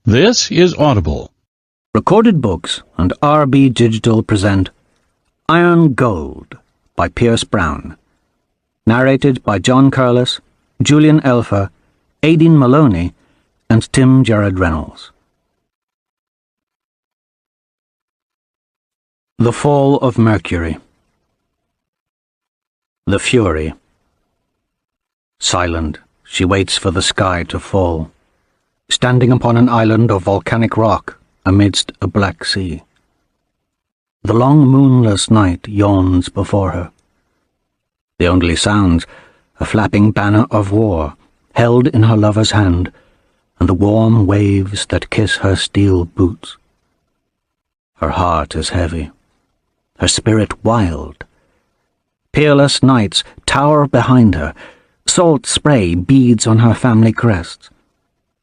This is Audible. Recorded Books and RB Digital present Iron Gold by Pierce Brown. Narrated by John Curlis, Julian Elfer, Aideen Maloney, and Tim Gerard Reynolds. The Fall of Mercury. The Fury. Silent, she waits for the sky to fall, standing upon an island of volcanic rock amidst a black sea. The long moonless night yawns before her. The only sounds, a flapping banner of war held in her lover's hand, and the warm waves that kiss her steel boots. Her heart is heavy, her spirit wild. Peerless nights tower behind her, salt spray beads on her family crests.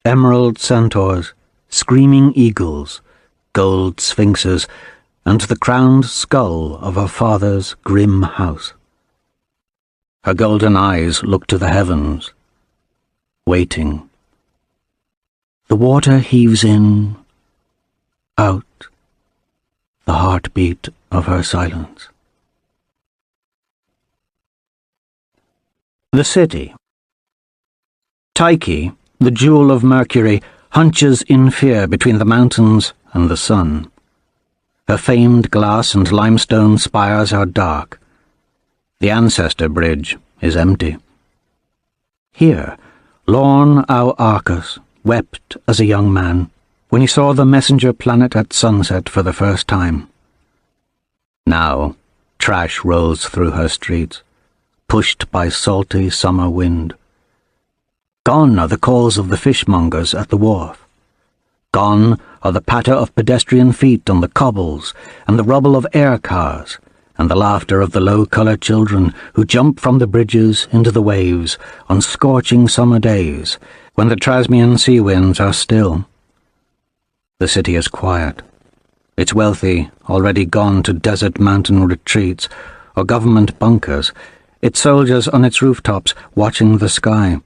Emerald centaurs, screaming eagles, gold sphinxes, and the crowned skull of her father's grim house. Her golden eyes look to the heavens, waiting. The water heaves in, out, the heartbeat of her silence. The city. Tyche, the jewel of Mercury, hunches in fear between the mountains and the sun. Her famed glass and limestone spires are dark. The ancestor bridge is empty. Here, Lorn Au Arcus wept as a young man when he saw the messenger planet at sunset for the first time. Now, trash rolls through her streets, pushed by salty summer wind. Gone are the calls of the fishmongers at the wharf. Gone are the patter of pedestrian feet on the cobbles, and the rubble of air cars, and the laughter of the low-colour children who jump from the bridges into the waves on scorching summer days when the Trasmian sea winds are still. The city is quiet. Its wealthy already gone to desert mountain retreats or government bunkers, its soldiers on its rooftops watching the sky,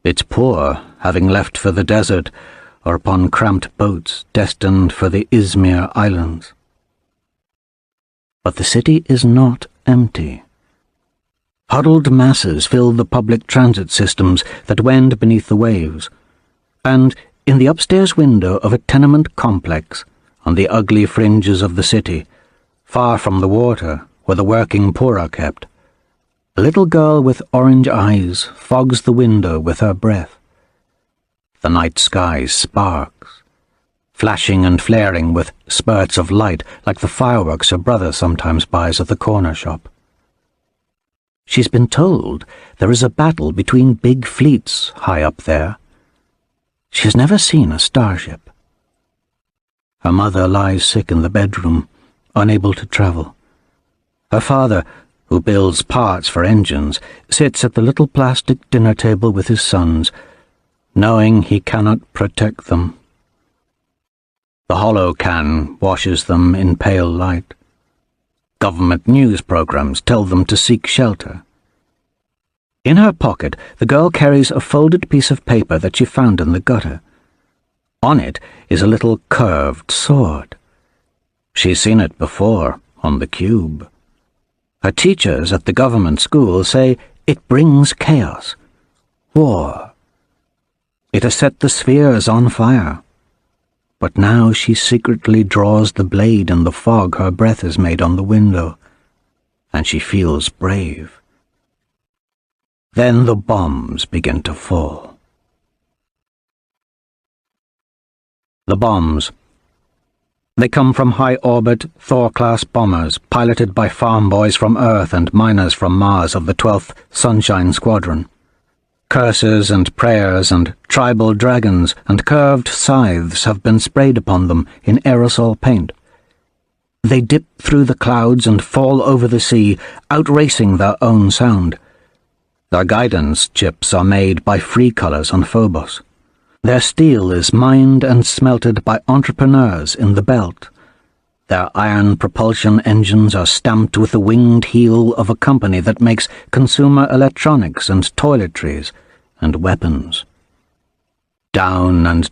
its poor having left for the desert or upon cramped boats destined for the Izmir Islands. But the city is not empty. Huddled masses fill the public transit systems that wend beneath the waves, and in the upstairs window of a tenement complex on the ugly fringes of the city, far from the water where the working poor are kept, a little girl with orange eyes fogs the window with her breath. The night sky sparks, flashing and flaring with spurts of light like the fireworks her brother sometimes buys at the corner shop. She's been told there is a battle between big fleets high up there. She has never seen a starship. Her mother lies sick in the bedroom, unable to travel. Her father, who builds parts for engines, sits at the little plastic dinner table with his sons, knowing he cannot protect them. The hollow can washes them in pale light. Government news programs tell them to seek shelter. In her pocket, the girl carries a folded piece of paper that she found in the gutter. On it is a little curved sword. She's seen it before on the cube. Her teachers at the government school say it brings chaos, war. It has set the spheres on fire. But now she secretly draws the blade in the fog her breath has made on the window, and she feels brave. Then the bombs begin to fall. The bombs. They come from high-orbit, Thor-class bombers piloted by farm boys from Earth and miners from Mars of the 12th Sunshine Squadron. Curses and prayers and tribal dragons and curved scythes have been sprayed upon them in aerosol paint. They dip through the clouds and fall over the sea, outracing their own sound. Their guidance chips are made by free colors on Phobos. Their steel is mined and smelted by entrepreneurs in the belt. Their iron propulsion engines are stamped with the winged heel of a company that makes consumer electronics and toiletries and weapons. Down and